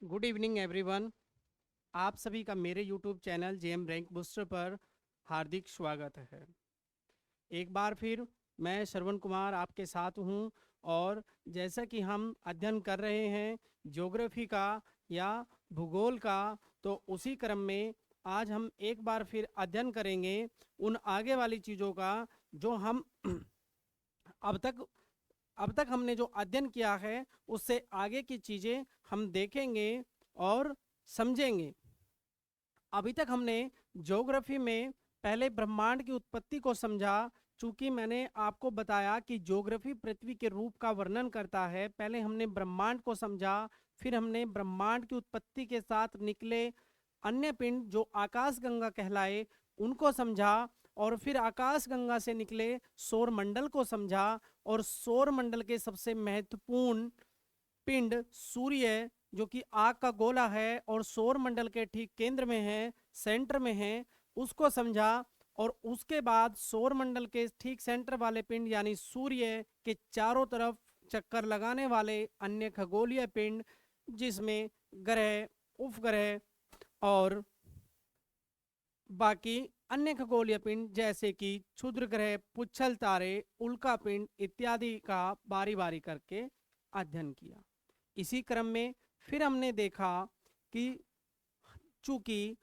Good evening everyone. आप सभी का मेरे YouTube channel JM rank booster पर हार्दिक स्वागत है। एक बार फिर मैं श्रवण कुमार आपके साथ हूं और जैसा कि हम अध्ययन कर रहे हैं ज्योग्राफी का या भूगोल का, तो उसी क्रम में आज हम एक बार फिर अध्ययन करेंगे उन आगे वाली चीज़ों का जो हम अब तक अब तक हमने जो अध्ययन किया है उससे आगे की चीज़ें हम देखेंगे और समझेंगे। अभी तक हमने ज्योग्राफी में पहले ब्रह्मांड की उत्पत्ति को समझा। चूंकि मैंने आपको बताया कि ज्योग्राफी पृथ्वी के रूप का वर्णन करता है, पहले हमने ब्रह्मांड को समझा, फिर हमने ब्रह्मांड की उत्पत्ति के साथ निकले अन्य पिंड जो आकाशगंगा कहलाए उनको समझा, और फिर आकाशगंगा से निकले सौर मंडल को समझा, और सौर मंडल के सबसे महत्वपूर्ण पिंड सूर्य जो कि आग का गोला है और सौर मंडल के ठीक केंद्र में है, सेंटर में है, उसको समझा। और उसके बाद सौर मंडल के ठीक सेंटर वाले पिंड यानी सूर्य के चारों तरफ चक्कर लगाने वाले अन्य खगोलीय पिंड, जिसमें ग्रह, उपग्रह और बाकी अन्य खगोलीय पिंड जैसे कि क्षुद्र ग्रह, पुच्छल तारे, उल्का पिंड इत्यादि का बारी बारी करके अध्ययन किया। इसी क्रम में फिर हमने देखा कि चूंकि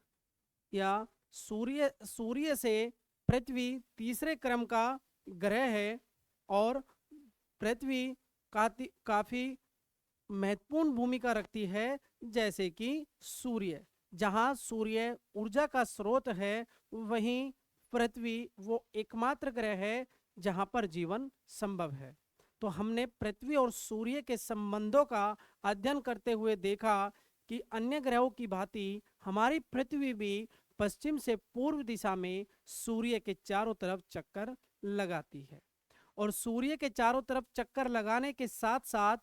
या सूर्य सूर्य से पृथ्वी तीसरे क्रम का ग्रह है और पृथ्वी काफी महत्वपूर्ण भूमिका रखती है। जैसे कि सूर्य, जहाँ सूर्य ऊर्जा का स्रोत है, वहीं पृथ्वी वो एकमात्र ग्रह है जहाँ पर जीवन संभव है। तो हमने पृथ्वी और सूर्य के संबंधों का अध्ययन करते हुए देखा कि अन्य ग्रहों की भांति हमारी पृथ्वी भी पश्चिम से पूर्व दिशा में सूर्य के चारों तरफ चक्कर लगाती है, और सूर्य के चारों तरफ चक्कर लगाने के साथ साथ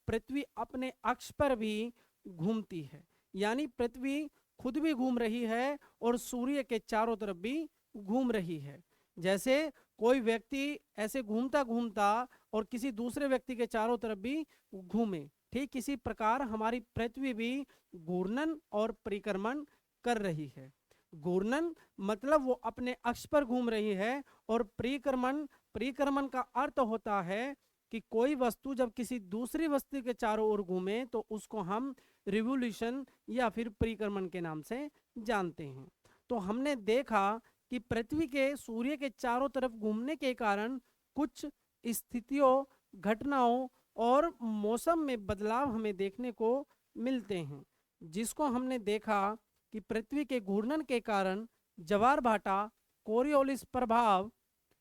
पृथ्वी अपने अक्ष पर भी घूमती है। यानी पृथ्वी खुद भी घूम रही है और सूर्य के चारों तरफ भी घूम रही है। जैसे कोई व्यक्ति ऐसे घूमता घूमता और किसी दूसरे व्यक्ति के चारों तरफ भी घूमे, ठीक इसी प्रकार हमारी पृथ्वी भी घूर्णन और परिक्रमण कर रही है। घूर्णन मतलब वो अपने अक्ष पर घूम रही है, और परिक्रमण परिक्रमण का अर्थ होता है कि कोई वस्तु जब किसी दूसरी वस्तु के चारों ओर घूमे तो उसको हम रिवोल्यूशन या फिर परिक्रमण के नाम से जानते हैं। तो हमने देखा कि पृथ्वी के सूर्य के चारों तरफ घूमने के कारण कुछ स्थितियों, घटनाओं और मौसम में बदलाव हमें देखने को मिलते हैं, जिसको हमने देखा कि पृथ्वी के घूर्णन के कारण ज्वार भाटा, कोरियोलिस प्रभाव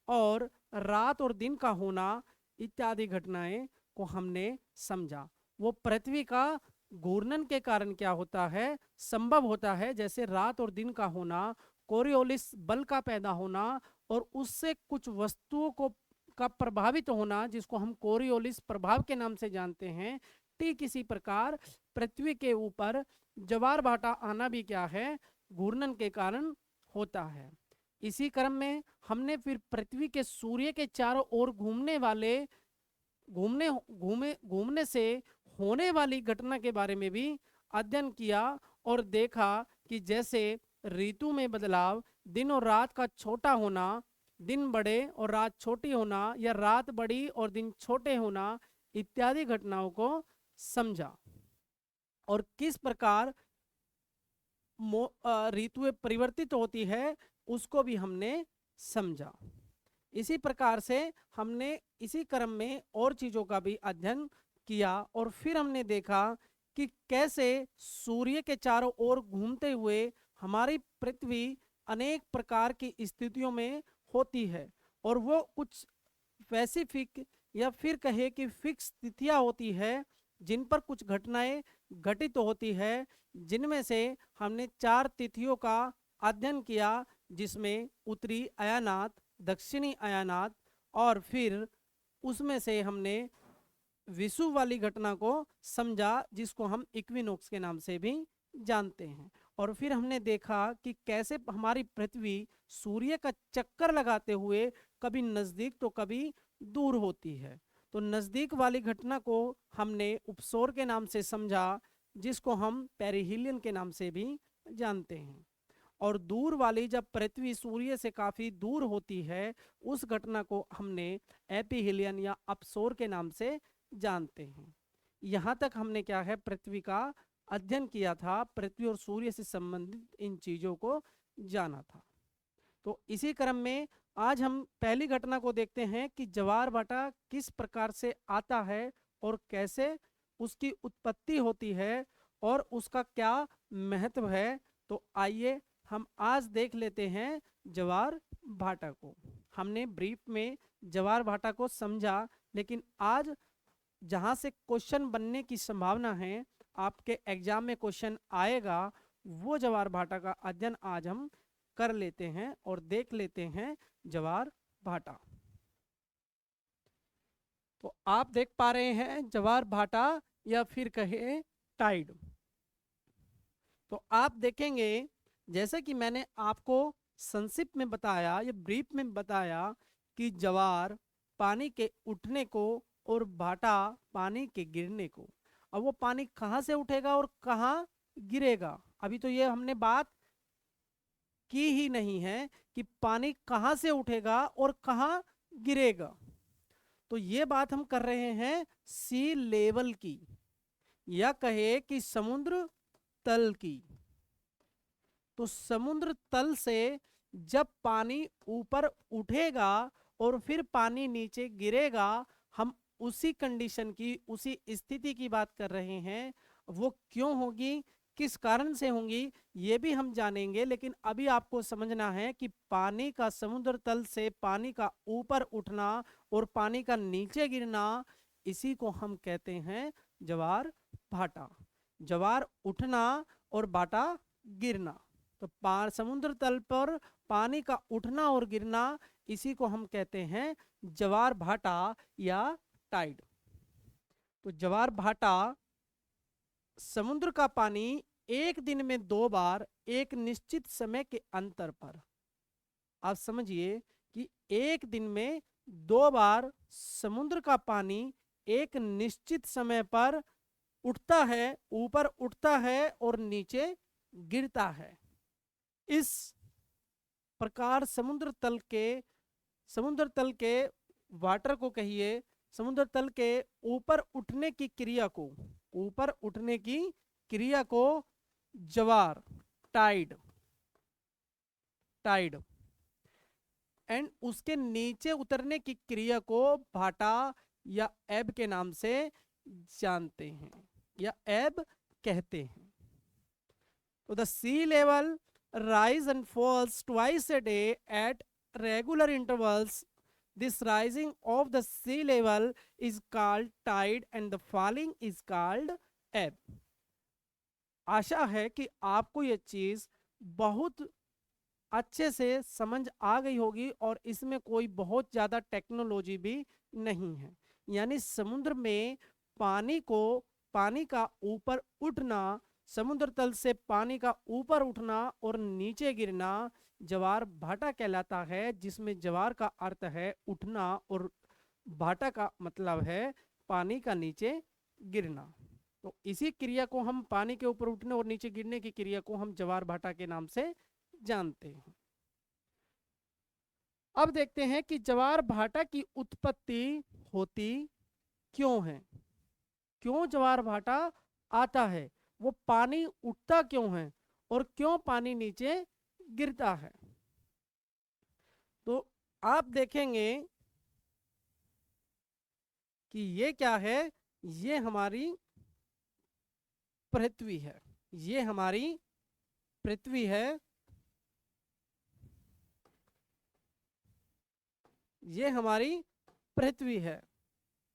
और रात और दिन का होना इत्यादि घटनाएं को हमने समझा। वो पृथ्वी का घूर्णन के कारण क्या होता है, संभव होता है, जैसे रात और दिन का होना, कोरियोलिस बल का पैदा होना और उससे कुछ वस्तुओं को का प्रभावित होना, जिसको हम कोरियोलिस प्रभाव के नाम से जानते हैं। ठीक इसी प्रकार पृथ्वी के ऊपर ज्वार भाटा आना भी क्या है, घूर्णन के कारण होता है। इसी क्रम में हमने फिर पृथ्वी के सूर्य के चारों ओर घूमने से होने वाली घटना के बारे में भी अध्ययन किया और देखा कि जैसे ऋतु में बदलाव, दिन और रात का छोटा होना, दिन बड़े और रात छोटी होना, या रात बड़ी और दिन छोटे होना इत्यादि घटनाओं को समझा, और किस प्रकार ऋतुएं परिवर्तित होती है उसको भी हमने समझा। इसी प्रकार से हमने इसी क्रम में और चीज़ों का भी अध्ययन किया, और फिर हमने देखा कि कैसे सूर्य के चारों ओर घूमते हुए हमारी पृथ्वी अनेक प्रकार की स्थितियों में होती है, और वो कुछ स्पेसिफिक या फिर कहे कि फिक्स तिथियां होती है जिन पर कुछ घटनाएं घटित होती है, जिनमें से हमने 4 तिथियों का अध्ययन किया, जिसमें उत्तरी अयानात, दक्षिणी अयानात, और फिर उसमें से हमने विषुव वाली घटना को समझा, जिसको हम इक्विनोक्स के नाम से भी जानते हैं। और फिर हमने देखा कि कैसे हमारी पृथ्वी सूर्य का चक्कर लगाते हुए कभी नज़दीक तो कभी दूर होती है। तो नज़दीक वाली घटना को हमने उपसौर के नाम से समझा, जिसको हम पेरिहीलियन के नाम से भी जानते हैं। और दूर वाली जब पृथ्वी सूर्य से काफी दूर होती है, उस घटना को हमने एपीहीलियन या अपसोर के नाम से जानते हैं। यहाँ तक हमने क्या है, पृथ्वी का अध्ययन किया था, पृथ्वी और सूर्य से संबंधित इन चीजों को जाना था। तो इसी क्रम में आज हम पहली घटना को देखते हैं कि ज्वार भाटा किस प्रकार से आता है और कैसे उसकी उत्पत्ति होती है और उसका क्या महत्व है। तो आइए हम आज देख लेते हैं ज्वार भाटा को। हमने ब्रीफ में ज्वार भाटा को समझा, लेकिन आज जहाँ से क्वेश्चन बनने की संभावना है, आपके एग्जाम में क्वेश्चन आएगा, वो ज्वार भाटा का अध्ययन आज हम कर लेते हैं और देख लेते हैं ज्वार भाटा। तो आप देख पा रहे हैं ज्वार भाटा या फिर कहे टाइड। तो आप देखेंगे जैसे कि मैंने आपको संक्षिप्त में बताया या ब्रीफ में बताया कि ज्वार पानी के उठने को और भाटा पानी के गिरने को। अब वो पानी कहाँ से उठेगा और कहाँ गिरेगा, अभी तो ये हमने बात की ही नहीं है कि पानी कहाँ से उठेगा और कहाँ गिरेगा। तो ये बात हम कर रहे हैं सी लेवल की, या कहे कि समुद्र तल की। तो समुद्र तल से जब पानी ऊपर उठेगा और फिर पानी नीचे गिरेगा, हम उसी कंडीशन की, उसी स्थिति की बात कर रहे हैं। वो क्यों होगी, किस कारण से होंगी, ये भी हम जानेंगे। लेकिन अभी आपको समझना है कि पानी का समुद्र तल से पानी का ऊपर उठना और पानी का नीचे गिरना, इसी को हम कहते हैं ज्वार भाटा। ज्वार उठना और भाटा गिरना। तो समुद्र तल पर पानी का उठना और गिरना, इसी को हम कहते हैं ज्वार भाटा या टाइड। तो ज्वार भाटा समुद्र का पानी एक दिन में 2 बार एक निश्चित समय के अंतर पर, आप समझिए कि एक दिन में 2 बार समुद्र का पानी एक निश्चित समय पर उठता है, ऊपर उठता है और नीचे गिरता है। इस प्रकार समुद्र तल के वाटर को कहिए, समुद्र तल के ऊपर उठने की क्रिया को ज्वार टाइड एंड उसके नीचे उतरने की क्रिया को भाटा या एब के नाम से जानते हैं या एब कहते हैं। तो the sea level rise and falls twice a day at regular intervals. This rising of the sea level is called tide and the falling is called ebb. आशा है कि आपको ये चीज बहुत अच्छे से समझ आ गई होगी और इसमें कोई बहुत ज्यादा टेक्नोलॉजी भी नहीं है। यानी समुद्र में पानी का ऊपर उठना, समुद्र तल से पानी का ऊपर उठना और नीचे गिरना ज्वार भाटा कहलाता है, जिसमें ज्वार का अर्थ है उठना और भाटा का मतलब है पानी का नीचे गिरना। तो इसी क्रिया को हम, पानी के ऊपर उठने और नीचे गिरने की क्रिया को हम ज्वार भाटा के नाम से जानते हैं। अब देखते हैं कि ज्वार भाटा की उत्पत्ति होती क्यों है, क्यों ज्वार भाटा आता है, वो पानी उठता क्यों है और क्यों पानी नीचे गिरता है। तो आप देखेंगे कि ये क्या है, ये हमारी पृथ्वी है, ये हमारी पृथ्वी है, ये हमारी पृथ्वी है।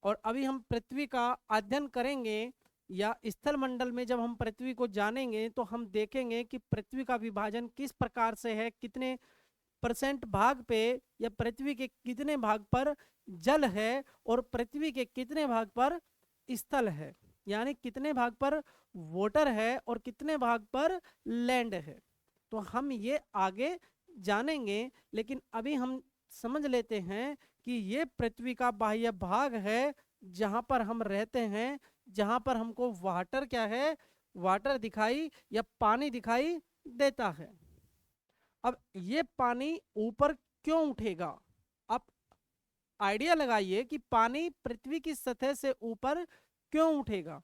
और अभी हम पृथ्वी का अध्ययन करेंगे या स्थल मंडल में जब हम पृथ्वी को जानेंगे तो हम देखेंगे कि पृथ्वी का विभाजन किस प्रकार से है, कितने % भाग पे या पृथ्वी के कितने भाग पर जल है और पृथ्वी के कितने भाग पर स्थल है, यानी कितने भाग पर वाटर है और कितने भाग पर लैंड है। तो हम ये आगे जानेंगे, लेकिन अभी हम समझ लेते हैं कि ये पृथ्वी का बाह्य भाग है, जहां पर हम रहते हैं, जहां पर हमको वाटर क्या है, वाटर दिखाई या पानी दिखाई देता है। अब ये पानी ऊपर क्यों उठेगा? आप आइडिया लगाइए कि पानी पृथ्वी की सतह से ऊपर क्यों उठेगा।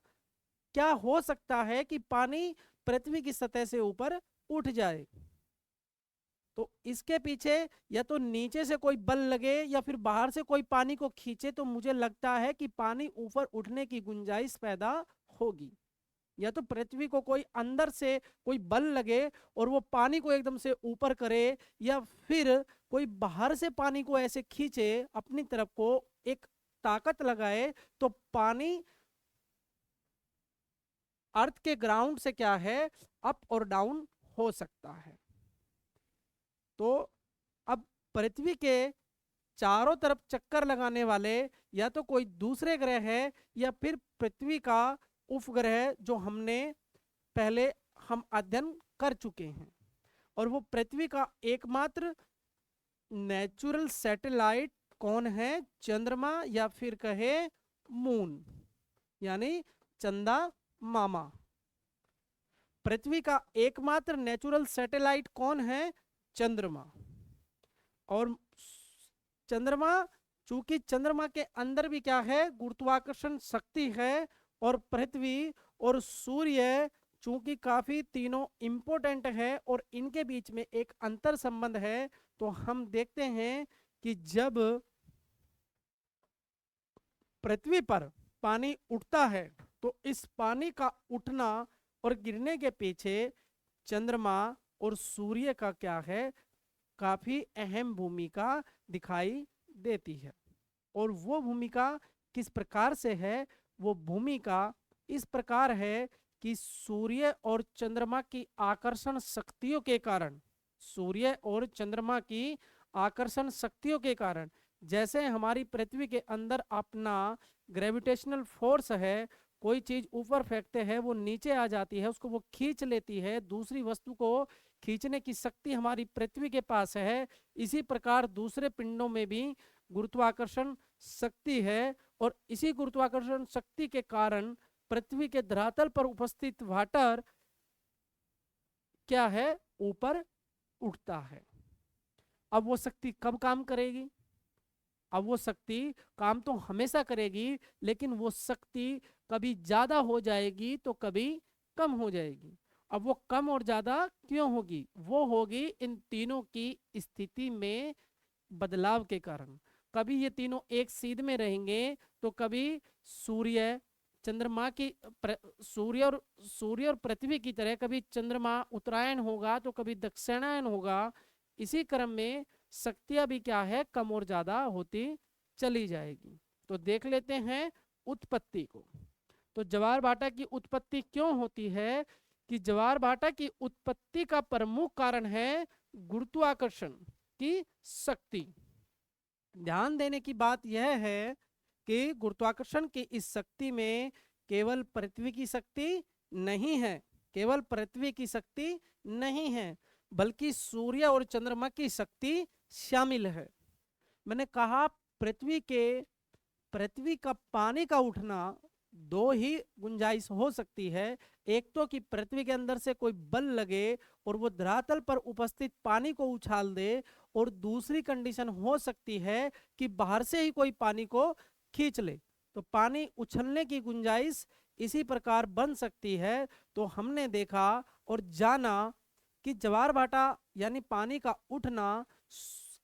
क्या हो सकता है कि पानी पृथ्वी की सतह से ऊपर उठ जाए? तो इसके पीछे या तो नीचे से कोई बल लगे या फिर बाहर से कोई पानी को खींचे, तो मुझे लगता है कि पानी ऊपर उठने की गुंजाइश पैदा होगी। या तो पृथ्वी को कोई अंदर से कोई बल लगे और वो पानी को एकदम से ऊपर करे, या फिर कोई बाहर से पानी को ऐसे खींचे अपनी तरफ को, एक ताकत लगाए, तो पानी अर्थ के ग्राउंड से क्या है, अप और डाउन हो सकता है। तो अब पृथ्वी के चारों तरफ चक्कर लगाने वाले या तो कोई दूसरे ग्रह है या फिर पृथ्वी का उपग्रह जो हमने पहले हम अध्ययन कर चुके हैं, और वो पृथ्वी का एकमात्र नेचुरल सैटेलाइट कौन है? चंद्रमा या फिर कहे मून, यानी चंदा मामा। पृथ्वी का एकमात्र नेचुरल सैटेलाइट कौन है? चंद्रमा। और चंद्रमा, चूंकि चंद्रमा के अंदर भी क्या है? गुरुत्वाकर्षण शक्ति है। और पृथ्वी और सूर्य चूंकि काफी तीनों इंपॉर्टेंट है और इनके बीच में एक अंतर संबंध है, तो हम देखते हैं कि जब पृथ्वी पर पानी उठता है तो इस पानी का उठना और गिरने के पीछे चंद्रमा और सूर्य का क्या है? काफी अहम भूमिका दिखाई देती है। और वो भूमिका किस प्रकार से है? वो भूमिका इस प्रकार है कि सूर्य और चंद्रमा की आकर्षण शक्तियों के कारण, सूर्य और चंद्रमा की आकर्षण शक्तियों के कारण, जैसे हमारी पृथ्वी के अंदर अपना ग्रेविटेशनल फोर्स है, कोई चीज ऊपर फेंकते हैं वो नीचे आ जाती है, उसको वो खींच लेती है, दूसरी वस्तु को खींचने की शक्ति हमारी पृथ्वी के पास है। इसी प्रकार दूसरे पिंडों में भी गुरुत्वाकर्षण शक्ति है, और इसी गुरुत्वाकर्षण शक्ति के कारण पृथ्वी के धरातल पर उपस्थित वाटर क्या है? ऊपर उठता है। अब वो शक्ति कब काम करेगी? अब वो शक्ति काम तो हमेशा करेगी, लेकिन वो शक्ति कभी ज्यादा हो जाएगी तो कभी कम हो जाएगी। अब वो कम और ज्यादा क्यों होगी? वो होगी इन तीनों की स्थिति में बदलाव के कारण। कभी ये तीनों एक सीध में रहेंगे तो कभी सूर्य चंद्रमा की सूर्य और पृथ्वी की तरह कभी चंद्रमा उत्तरायण होगा तो कभी दक्षिणायन होगा। इसी क्रम में शक्तियां भी क्या है? कम और ज्यादा होती चली जाएगी। तो देख लेते हैं उत्पत्ति को। तो ज्वार भाटा की उत्पत्ति क्यों होती है? कि ज्वार भाटा की उत्पत्ति का प्रमुख कारण है गुरुत्वाकर्षण की शक्ति। ध्यान देने की बात यह है कि गुरुत्वाकर्षण की इस शक्ति में केवल पृथ्वी की शक्ति नहीं है, केवल पृथ्वी की शक्ति नहीं है, बल्कि सूर्य और चंद्रमा की शक्ति शामिल है। मैंने कहा पृथ्वी का पानी का उठना दो ही गुंजाइश हो सकती है। एक तो कि पृथ्वी के अंदर से कोई बल लगे और वो धरातल पर उपस्थित पानी को उछाल दे, और दूसरी कंडीशन हो सकती है कि बाहर से ही कोई पानी को खींच ले। तो पानी उछलने की गुंजाइश इसी प्रकार बन सकती है। तो हमने देखा और जाना कि ज्वार भाटा यानी पानी का उठना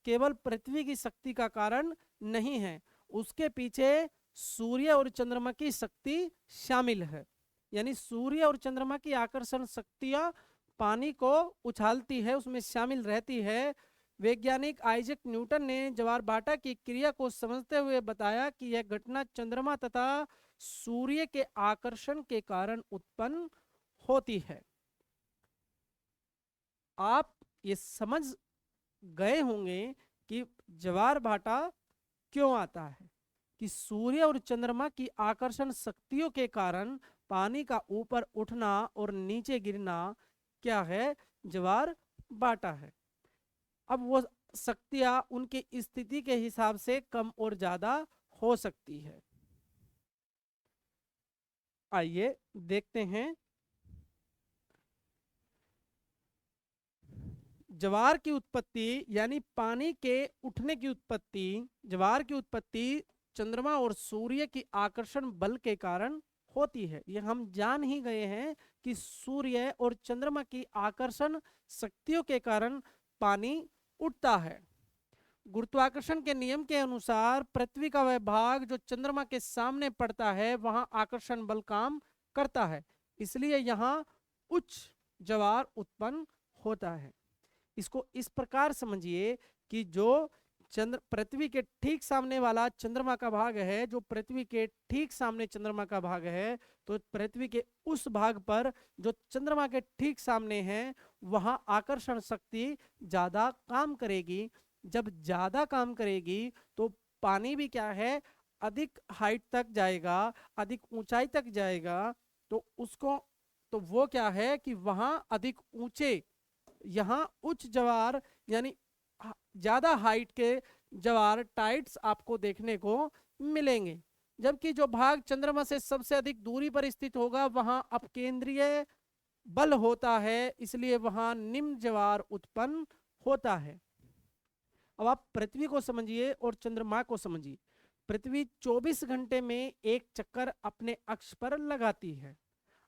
केवल पृथ्वी की शक्ति का कारण नहीं है, उसके पीछे सूर्य और चंद्रमा की शक्ति शामिल है। यानी सूर्य और चंद्रमा की आकर्षण शक्तियां पानी को उछालती है, उसमें शामिल रहती है। वैज्ञानिक आइजैक न्यूटन ने ज्वार भाटा की क्रिया को समझते हुए बताया कि यह घटना चंद्रमा तथा सूर्य के आकर्षण के कारण उत्पन्न होती है। आप ये समझ गए होंगे कि ज्वार भाटा क्यों आता है, कि सूर्य और चंद्रमा की आकर्षण शक्तियों के कारण पानी का ऊपर उठना और नीचे गिरना क्या है? ज्वार भाटा है। अब वो शक्तियां उनकी स्थिति के हिसाब से कम और ज्यादा हो सकती है। आइए देखते हैं ज्वार की उत्पत्ति यानी पानी के उठने की उत्पत्ति, ज्वार की उत्पत्ति चंद्रमा और सूर्य की आकर्षण बल के कारण होती है। ये हम जान ही गए हैं कि सूर्य और चंद्रमा की आकर्षण शक्तियों के कारण पानी उठता है। गुरुत्वाकर्षण के नियम के अनुसार पृथ्वी का वह भाग जो चंद्रमा के सामने पड़ता है वहां आकर्षण बल काम करता है, इसलिए यहाँ उच्च ज्वार उत्पन्न होता है। इसको इस प्रकार समझिए कि जो चंद्र पृथ्वी के ठीक सामने वाला चंद्रमा का भाग है, जो पृथ्वी के ठीक सामने चंद्रमा का भाग है, तो पृथ्वी के उस भाग पर जो चंद्रमा के ठीक सामने है वहां आकर्षण शक्ति ज्यादा काम करेगी। जब ज्यादा काम करेगी तो पानी भी क्या है, अधिक हाइट तक जाएगा, अधिक ऊंचाई तक जाएगा। तो उसको तो वो क्या है कि वहां अधिक ऊंचे, यहाँ उच्च ज्वार यानी ज्यादा हाइट के ज्वार टाइड्स आपको देखने को मिलेंगे। जबकि जो भाग चंद्रमा से सबसे अधिक दूरी पर स्थित होगा वहां अपकेंद्रीय बल होता है, इसलिए वहां निम्न ज्वार उत्पन्न होता है। अब आप पृथ्वी को समझिए और चंद्रमा को समझिए। पृथ्वी 24 घंटे में एक चक्कर अपने अक्ष पर लगाती है।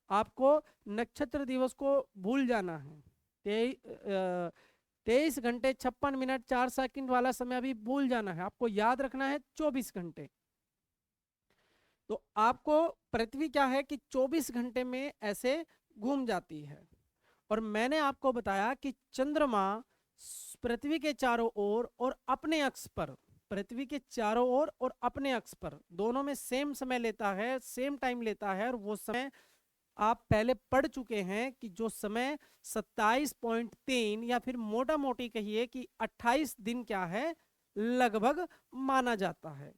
आपको नक्षत्र दिवस को भूल जाना है। 23 घंटे 56 मिनट 4 सेकंड वाला समय अभी भूल जाना है। आपको याद रखना है 24 घंटे। तो आपको पृथ्वी क्या है कि 24 घंटे में ऐसे घूम जाती है। और मैंने आपको बताया कि चंद्रमा पृथ्वी के चारों ओर और अपने अक्ष पर, पृथ्वी के चारों ओर और अपने अक्ष पर दोनों में सेम समय लेता है, सेम टाइम लेता है। और वो समय आप पहले पढ़ चुके हैं कि जो समय 27.3 या फिर मोटा मोटी कहिए कि 28 दिन क्या है लगभग माना जाता है।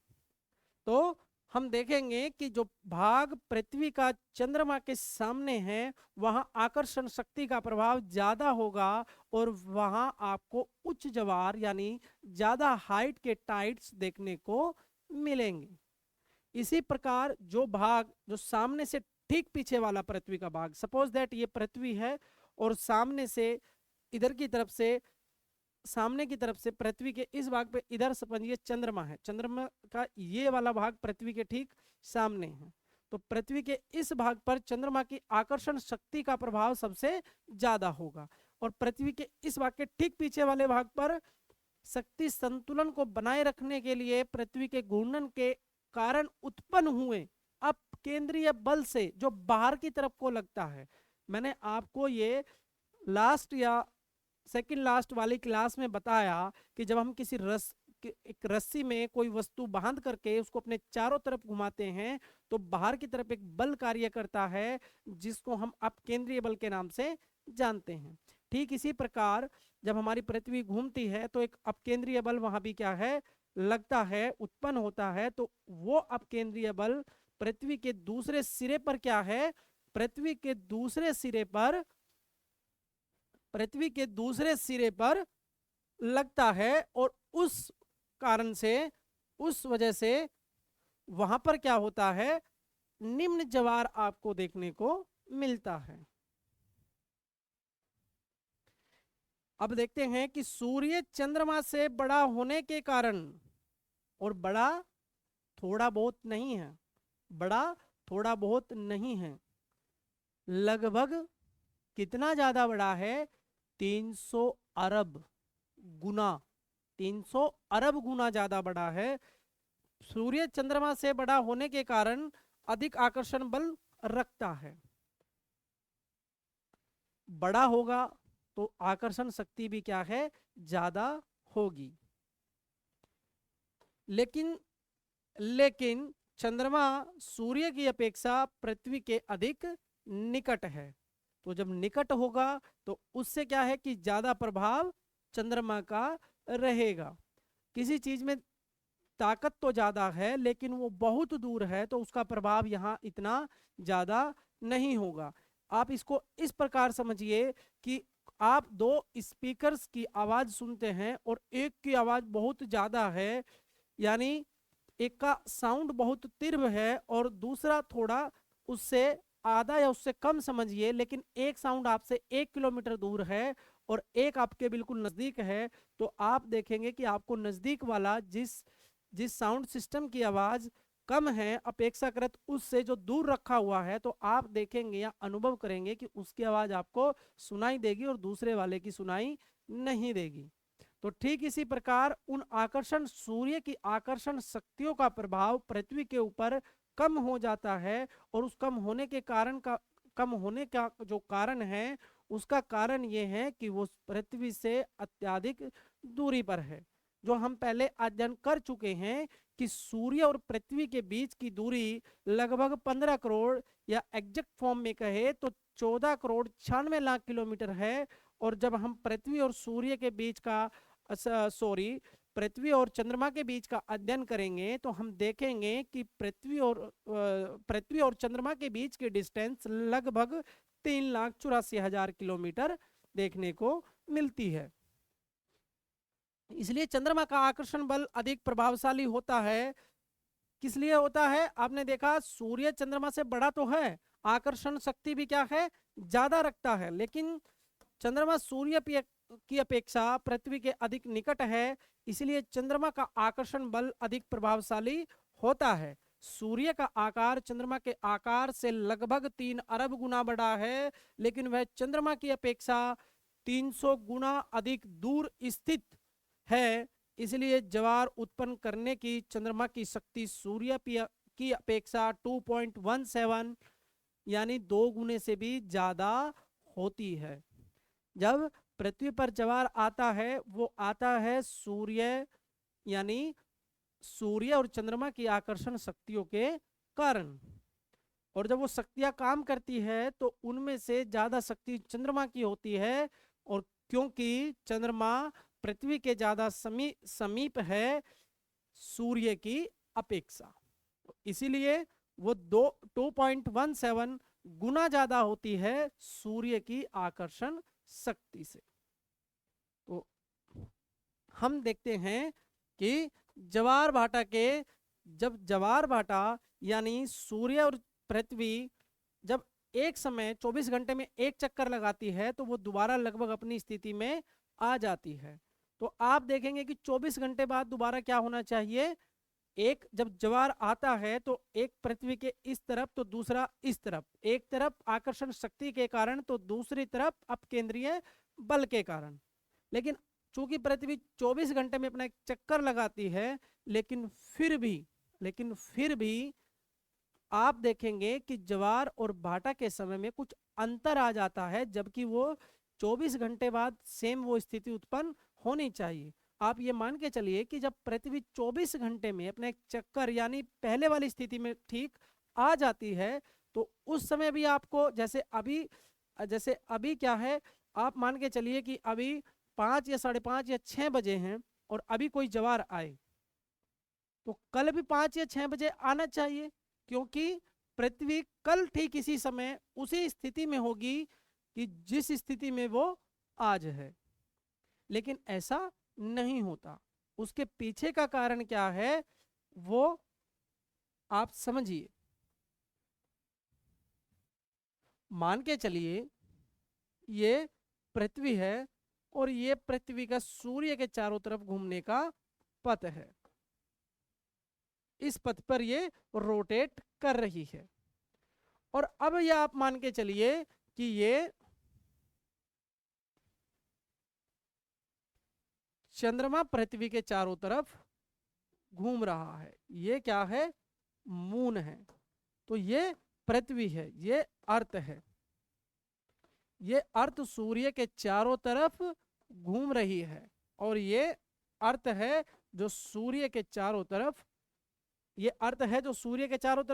तो हम देखेंगे कि जो भाग पृथ्वी का चंद्रमा के सामने है वहां आकर्षण शक्ति का प्रभाव ज्यादा होगा और वहां आपको उच्च ज्वार यानी ज्यादा हाइट के टाइड्स देखने को मिलेंगे। इसी प्रकार जो भाग जो सामने से ठीक पीछे वाला पृथ्वी का भाग, सपोज दैट ये पृथ्वी है और सामने से इधर की तरफ से, सामने की तरफ से पृथ्वी के इस भाग पे इधर समझिए चंद्रमा है, चंद्रमा का ये वाला भाग पृथ्वी के ठीक सामने है। तो पृथ्वी के इस भाग पर चंद्रमा की आकर्षण शक्ति का प्रभाव सबसे ज्यादा होगा और पृथ्वी के इस भाग के ठीक पीछे वाले भाग पर शक्ति संतुलन को बनाए रखने के लिए पृथ्वी के घूर्णन के कारण उत्पन्न हुए अब केंद्रीय बल से जो बाहर की तरफ को लगता है। मैंने आपको ये लास्ट या सेकंड लास्ट वाली क्लास में बताया कि जब हम किसी एक रस्सी में कोई वस्तु बांध करके उसको अपने चारों तरफ घुमाते हैं तो बाहर की तरफ एक बल कार्य करता है जिसको हम अपकेंद्रीय बल के नाम से जानते हैं। ठीक इसी प्रकार जब हमारी पृथ्वी घूमती है तो एक अपकेंद्रीय बल वहां भी क्या है लगता है, उत्पन्न होता है। तो वो अपकेंद्रीय बल पृथ्वी के दूसरे सिरे पर क्या है, पृथ्वी के दूसरे सिरे पर, पृथ्वी के दूसरे सिरे पर लगता है और उस कारण से, उस वजह से वहां पर क्या होता है, निम्न ज्वार आपको देखने को मिलता है। अब देखते हैं कि सूर्य चंद्रमा से बड़ा होने के कारण, और बड़ा थोड़ा बहुत नहीं है, बड़ा थोड़ा बहुत नहीं है, लगभग कितना ज्यादा बड़ा है, 300 अरब गुना, 300 अरब गुना ज्यादा बड़ा है। सूर्य चंद्रमा से बड़ा होने के कारण अधिक आकर्षण बल रखता है। बड़ा होगा तो आकर्षण शक्ति भी क्या है, ज्यादा होगी। लेकिन चंद्रमा सूर्य की अपेक्षा पृथ्वी के अधिक निकट है। तो जब निकट होगा तो उससे क्या है कि ज्यादा प्रभाव चंद्रमा का रहेगा। किसी चीज में ताकत तो ज्यादा है लेकिन वो बहुत दूर है तो उसका प्रभाव यहाँ इतना ज्यादा नहीं होगा। आप इसको इस प्रकार समझिए कि आप दो स्पीकर्स की आवाज सुनते हैं और एक की आवाज बहुत ज्यादा है, यानी एक का साउंड बहुत तीव्र है और दूसरा थोड़ा उससे आधा या उससे कम समझिए, लेकिन एक साउंड आपसे 1 किलोमीटर दूर है और एक आपके बिल्कुल नजदीक है, तो आप देखेंगे कि आपको नजदीक वाला जिस जिस साउंड सिस्टम की आवाज कम है अपेक्षाकृत उससे जो दूर रखा हुआ है, तो आप देखेंगे या अनुभव करेंगे कि उसकी आवाज आपको सुनाई देगी और दूसरे वाले की सुनाई नहीं देगी। तो ठीक इसी प्रकार उन आकर्षण सूर्य की आकर्षण शक्तियों का प्रभाव पृथ्वी के ऊपर कम हो जाता है, और उस कम होने का जो कारण है उसका कारण ये है कि वो पृथ्वी से अत्यधिक दूरी पर है। जो हम पहले अध्ययन कर चुके हैं कि सूर्य और पृथ्वी के बीच की दूरी लगभग 15 करोड़, या एग्जैक्ट फॉर्म में कहे तो 14 करोड़ 96 लाख किलोमीटर है। और जब हम पृथ्वी और सूर्य के बीच का पृथ्वी और चंद्रमा के बीच का अध्ययन करेंगे तो हम देखेंगे कि पृथ्वी और चंद्रमा के बीच की डिस्टेंस लगभग 3,84,000 किलोमीटर देखने को मिलती है। इसलिए चंद्रमा का आकर्षण बल अधिक प्रभावशाली होता है। किस लिए होता है? आपने देखा सूर्य चंद्रमा से बड़ा तो है, आकर्षण शक्ति भी क्या है, ज्यादा रखता है, लेकिन चंद्रमा सूर्य की अपेक्षा पृथ्वी के अधिक निकट है, इसलिए चंद्रमा का आकर्षण बल अधिक प्रभावशाली होता है। सूर्य का आकार चंद्रमा के आकार से लगभग 3 अरब गुना बड़ा है, लेकिन वह चंद्रमा की अपेक्षा 300 गुना अधिक दूर स्थित है। इसलिए ज्वार उत्पन्न करने की चंद्रमा की शक्ति सूर्य की अपेक्षा 2.17 यानी 2 गुने से भी ज्यादा होती है। जब पृथ्वी पर ज्वार आता है वो आता है यानी सूर्य और चंद्रमा की आकर्षण शक्तियों के कारण, और जब वो शक्तियां काम करती है तो उनमें से ज्यादा शक्ति चंद्रमा की होती है, और क्योंकि चंद्रमा पृथ्वी के ज्यादा समीप है सूर्य की अपेक्षा, इसीलिए वो 2.17 गुना ज्यादा होती है सूर्य की आकर्षण शक्ति से। तो हम देखते हैं कि जब ज्वार भाटा यानी सूर्य और पृथ्वी जब एक समय 24 घंटे में एक चक्कर लगाती है तो वो दोबारा लगभग अपनी स्थिति में आ जाती है। तो आप देखेंगे कि 24 घंटे बाद दोबारा क्या होना चाहिए, एक जब ज्वार आता है तो एक पृथ्वी के इस तरफ तो दूसरा इस तरफ, एक तरफ आकर्षण शक्ति के कारण तो दूसरी तरफ अपकेंद्रीय बल के कारण। लेकिन चूंकि पृथ्वी 24 घंटे में अपना एक चक्कर लगाती है, लेकिन फिर भी आप देखेंगे कि ज्वार और भाटा के समय में कुछ अंतर आ जाता है, जबकि वो 24 घंटे बाद सेम वो स्थिति उत्पन्न होनी चाहिए। आप ये मान के चलिए कि जब पृथ्वी 24 घंटे में अपने एक चक्कर यानी पहले वाली स्थिति में ठीक आ जाती है, तो उस समय भी आपको जैसे अभी क्या है, आप मान के चलिए कि अभी 5 या 5:30 या 6 बजे हैं और अभी कोई ज्वार आए, तो कल भी 5 या 6 बजे आना चाहिए, क्योंकि पृथ्वी कल ठीक इसी समय उसी स्थिति में होगी कि जिस स्थिति में वो आज है। लेकिन ऐसा नहीं होता। उसके पीछे का कारण क्या है वो आप समझिए। मान के चलिए ये पृथ्वी है और ये पृथ्वी का सूर्य के चारों तरफ घूमने का पथ है। इस पथ पर ये रोटेट कर रही है, और अब ये आप मान के चलिए कि ये चंद्रमा पृथ्वी के चारों तरफ घूम रहा है। ये क्या है, मून है। तो ये पृथ्वी है, ये अर्थ है। ये अर्थ सूर्य के चारों तरफ घूम रही है, और ये अर्थ है जो सूर्य के चारों तरफ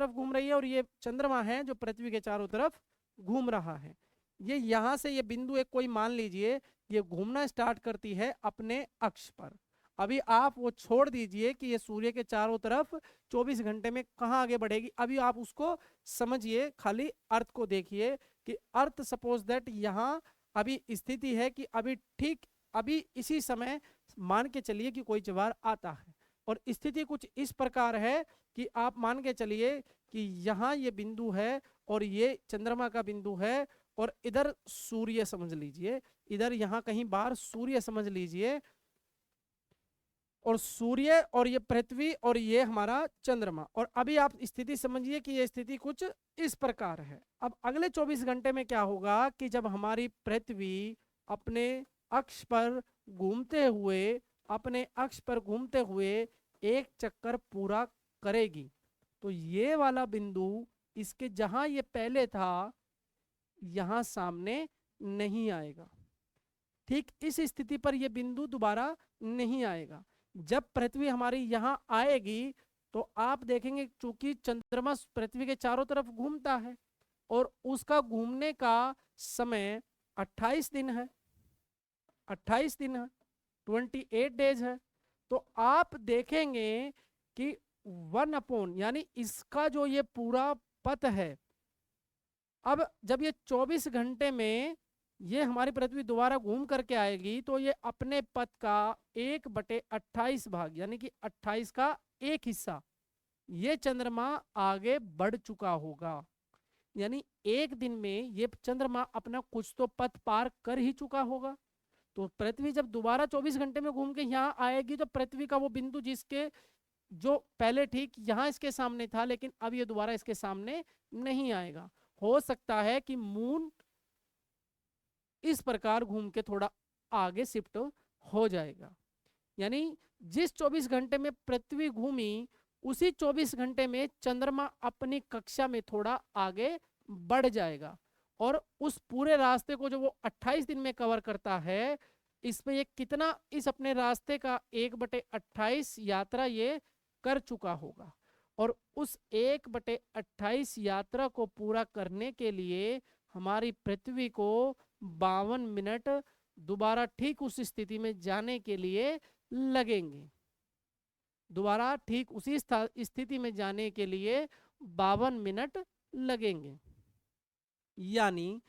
घूम रही है, और ये चंद्रमा है जो पृथ्वी के चारों तरफ घूम रहा है। ये यहां से ये बिंदु एक कोई मान लीजिए ये घूमना स्टार्ट करती है अपने अक्ष पर। अभी आप वो छोड़ दीजिए कि ये सूर्य के चारों तरफ 24 घंटे में कहाँ आगे बढ़ेगी, अभी आप उसको समझिए, खाली अर्थ को देखिए कि अर्थ सपोज दैट यहाँ अभी स्थिति है कि अभी इसी समय मान के चलिए कि कोई ज्वार आता है, और स्थिति कुछ इस प्रकार है कि आप मान के चलिए कि यहाँ ये बिंदु है और ये चंद्रमा का बिंदु है, और इधर सूर्य समझ लीजिए, इधर यहाँ कहीं बाहर सूर्य समझ लीजिए, और सूर्य और ये पृथ्वी और ये हमारा चंद्रमा। और अभी आप स्थिति समझिए कि ये स्थिति कुछ इस प्रकार है। अब अगले 24 घंटे में क्या होगा कि जब हमारी पृथ्वी अपने अक्ष पर घूमते हुए एक चक्कर पूरा करेगी, तो ये वाला बिंदु इसके जहां ये पहले था यहां सामने नहीं आएगा। ठीक इस स्थिति पर यह बिंदु दोबारा नहीं आएगा। जब पृथ्वी हमारी यहां आएगी तो आप देखेंगे चूंकि चंद्रमा पृथ्वी के चारों तरफ घूमता है और उसका घूमने का समय 28 दिन है, 28 डेज है। तो आप देखेंगे कि 1 यानी इसका जो ये पूरा पथ है, अब जब ये 24 घंटे में ये हमारी पृथ्वी दोबारा घूम करके आएगी तो ये अपने पथ का 1/28 भाग यानी कि 28 का एक हिस्सा ये चंद्रमा आगे बढ़ चुका होगा। यानी एक दिन में ये चंद्रमा अपना कुछ तो पथ पार कर ही चुका होगा। तो पृथ्वी जब दोबारा 24 घंटे में घूम के यहाँ आएगी तो पृथ्वी का वो बिंदु जिसके जो पहले ठीक यहाँ इसके सामने था, लेकिन अब ये दोबारा इसके सामने नहीं आएगा। हो सकता है कि मून इस प्रकार घूम के थोड़ा आगे शिफ्ट हो जाएगा। यानी जिस 24 घंटे में पृथ्वी घूमी उसी 24 घंटे में चंद्रमा अपनी कक्षा में थोड़ा आगे बढ़ जाएगा, और उस पूरे रास्ते को जो वो 28 दिन में कवर करता है, इसमें ये कितना इस अपने रास्ते का 1/28 यात्रा ये कर चुका होगा। और उस 1/28 यात्रा को पूरा करने के लिए हमारी पृथ्वी को 52 मिनट दोबारा ठीक उस स्थिति में जाने के लिए लगेंगे। दोबारा ठीक उसी स्थिति में जाने के लिए 52 मिनट लगेंगे। यानी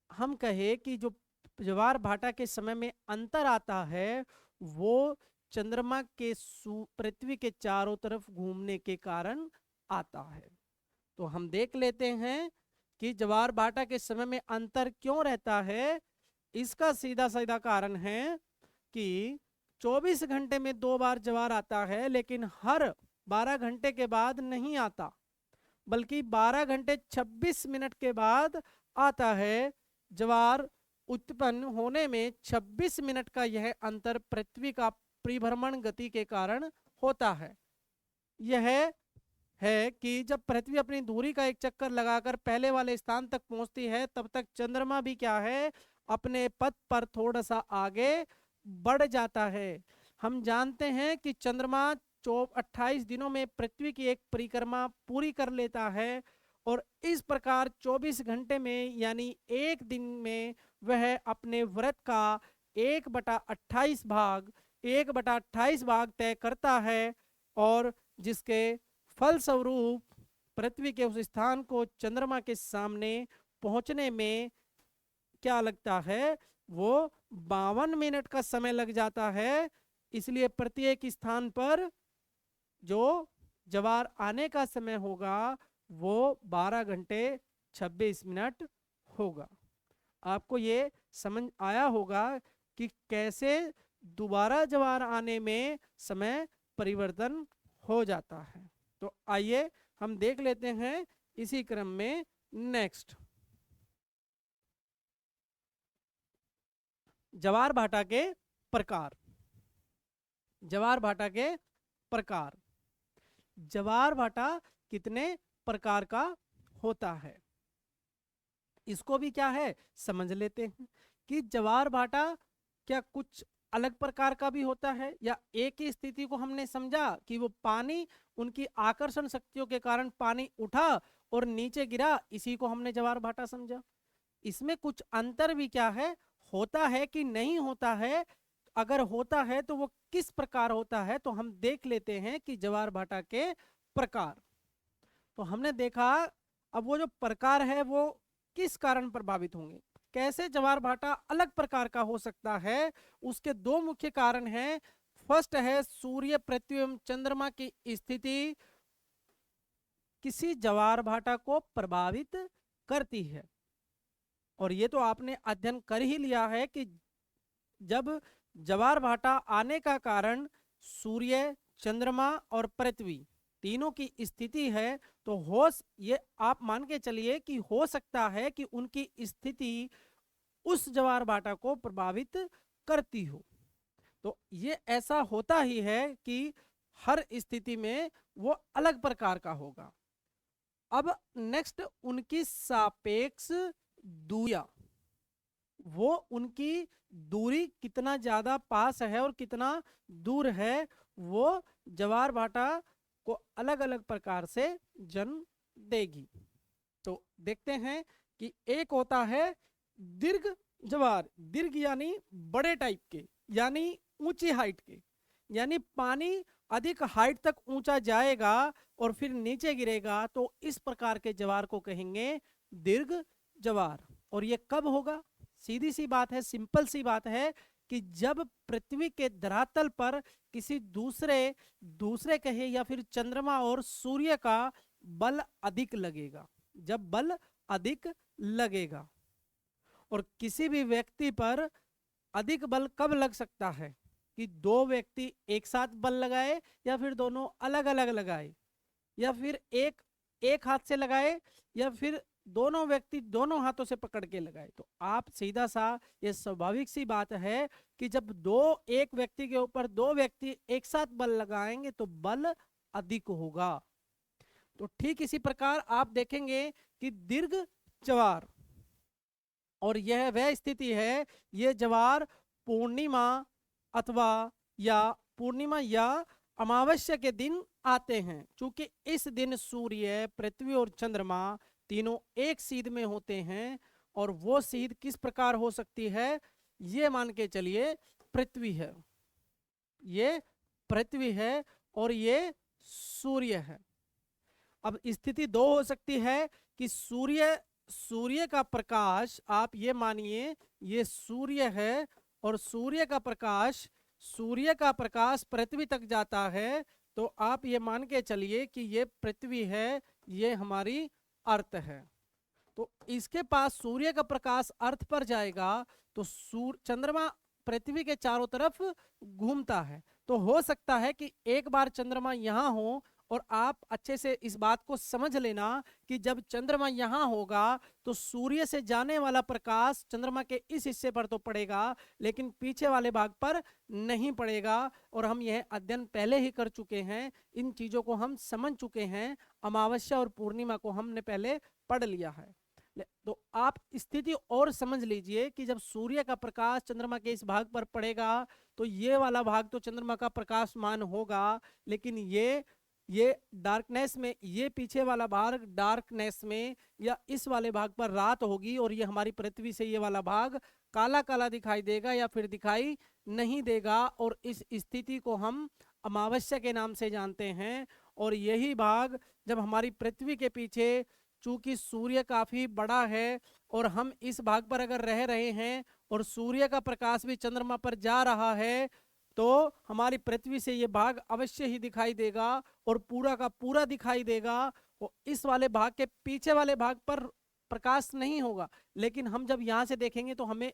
हम कहे कि जो ज्वार भाटा के समय में अंतर आता है वो चंद्रमा के पृथ्वी के चारों तरफ घूमने के कारण आता है। तो हम देख लेते हैं कि ज्वार भाटा के समय में अंतर क्यों रहता है। इसका सीधा सीधा कारण है कि 24 घंटे में 2 बार ज्वार आता है, लेकिन हर 12 घंटे के बाद नहीं आता, बल्कि 12 घंटे 26 मिनट के बाद आता है। ज्वार उत्पन्न होने में 26 मिनट का यह अंतर पृथ्वी का परिभ्रमण गति के कारण होता है। यह है कि जब पृथ्वी अपनी दूरी का एक चक्कर लगाकर पहले वाले स्थान तक पहुंचती है, तब तक चंद्रमा भी क्या है, अपने पथ पर थोड़ा सा आगे बढ़ जाता है। हम जानते हैं कि चंद्रमा 28 दिनों में पृथ्वी की एक परिक्रमा पूरी कर लेता है, और इस प्रकार 24 घंटे में यानी एक दिन में वह अपने व्रत का 1/28 भाग तय करता है, और जिसके फलस्वरूप पृथ्वी के उस स्थान को चंद्रमा के सामने पहुंचने में क्या लगता है, वो 52 मिनट का समय लग जाता है। इसलिए प्रत्येक स्थान पर जो ज्वार आने का समय होगा वो 12 घंटे 26 मिनट होगा। आपको ये समझ आया होगा कि कैसे दोबारा ज्वार आने में समय परिवर्तन हो जाता है। तो आइए हम देख लेते हैं इसी क्रम में नेक्स्ट ज्वार भाटा के प्रकार। ज्वार भाटा के प्रकार, ज्वार भाटा कितने प्रकार का होता है इसको भी क्या है समझ लेते हैं कि ज्वार भाटा क्या कुछ अलग प्रकार का भी होता है, या एक ही स्थिति को हमने समझा कि वो पानी उनकी आकर्षण शक्तियों के कारण पानी उठा और नीचे गिरा, इसी को हमने ज्वार भाटा समझा। इसमें कुछ अंतर भी क्या है, होता है कि नहीं होता है, अगर होता है तो वो किस प्रकार होता है, तो हम देख लेते हैं कि ज्वार भाटा के प्रकार। तो हमने देखा अब वो जो प्रकार है वो किस कारण प्रभावित होंगे, कैसे ज्वार भाटा अलग प्रकार का हो सकता है। उसके 2 मुख्य कारण हैं। फर्स्ट है सूर्य, पृथ्वी एवं चंद्रमा की स्थिति किसी ज्वार भाटा को प्रभावित करती है। और ये तो आपने अध्ययन कर ही लिया है कि जब ज्वार भाटा आने का कारण सूर्य, चंद्रमा और पृथ्वी तीनों की स्थिति है, तो ये आप मान के चलिए कि हो सकता है कि उनकी स्थिति उस ज्वार भाटा को प्रभावित करती हो। तो ये ऐसा होता ही है कि हर स्थिति में वो अलग प्रकार का होगा। अब नेक्स्ट, उनकी सापेक्ष दूरियां, वो उनकी दूरी कितना ज्यादा पास है और कितना दूर है, वो ज्वार भाटा को अलग अलग प्रकार से जन्म देगी। तो देखते हैं कि एक होता है दीर्घ ज्वार, दीर्घ यानी बड़े टाइप के, यानी ऊंची हाइट के, यानी पानी अधिक हाइट तक ऊंचा जाएगा और फिर नीचे गिरेगा, तो इस प्रकार के ज्वार को कहेंगे दीर्घ ज्वार। और ये कब होगा? सीधी सी बात है, सिंपल सी बात है कि जब पृथ्वी के धरातल पर किसी दूसरे कहे या फिर चंद्रमा और सूर्य का बल अधिक लगेगा, जब बल अधिक लगेगा। और किसी भी व्यक्ति पर अधिक बल कब लग सकता है? कि दो व्यक्ति एक साथ बल लगाए, या फिर दोनों अलग अलग लगाए, या फिर एक हाथ से लगाए, या फिर दोनों व्यक्ति दोनों हाथों से पकड़ के लगाए। तो आप सीधा सा, ये स्वाभाविक सी बात है कि जब एक व्यक्ति के ऊपर दो व्यक्ति एक साथ बल लगाएंगे तो बल अधिक होगा। तो ठीक इसी प्रकार आप देखेंगे कि दीर्घ ज्वार, और यह वह स्थिति है, ये ज्वार पूर्णिमा अथवा पूर्णिमा या अमावस्या के दिन आते हैं। क्योंकि इस दिन सूर्य, पृथ्वी और चंद्रमा तीनों एक सीध में होते हैं। और वो सीध किस प्रकार हो सकती है? ये मान के चलिए पृथ्वी है, ये पृथ्वी है और ये सूर्य है। अब स्थिति दो हो सकती है कि सूर्य का प्रकाश, आप ये मानिए ये सूर्य है और सूर्य का प्रकाश पृथ्वी तक जाता है, तो आप ये मान के चलिए कि ये पृथ्वी है, ये हमारी अर्थ है। तो इसके पास सूर्य का प्रकाश अर्थ पर जाएगा तो चंद्रमा पृथ्वी के चारों तरफ घूमता है। तो हो सकता है कि एक बार चंद्रमा यहां हो, और आप अच्छे से इस बात को समझ लेना कि जब चंद्रमा यहां होगा तो सूर्य से जाने वाला प्रकाश चंद्रमा के इस हिस्से पर तो पड़ेगा, लेकिन पीछे वाले भाग पर नहीं पड़ेगा। और हम यह अध्ययन पहले ही कर चुके हैं, इन चीजों को हम समझ चुके हैं, अमावस्या और पूर्णिमा को हमने पहले पढ़ लिया है। तो आप स्थिति और समझ लीजिए कि जब सूर्य का प्रकाश चंद्रमा के इस भाग पर पड़ेगा तो ये वाला भाग तो चंद्रमा का प्रकाशमान होगा, लेकिन ये डार्कनेस में, ये पीछे वाला भाग डार्कनेस में या इस वाले भाग पर रात होगी, और ये हमारी पृथ्वी से ये वाला भाग काला काला दिखाई देगा या फिर दिखाई नहीं देगा। और इस स्थिति को हम अमावस्या के नाम से जानते हैं। और यही भाग जब हमारी पृथ्वी के पीछे, चूंकि सूर्य काफी बड़ा है और हम इस भाग पर अगर रह रहे हैं और सूर्य का प्रकाश भी चंद्रमा पर जा रहा है, तो हमारी पृथ्वी से ये भाग अवश्य ही दिखाई देगा और पूरा का पूरा दिखाई देगा। और इस वाले भाग के पीछे वाले भाग पर प्रकाश नहीं होगा, लेकिन हम जब यहाँ से देखेंगे तो हमें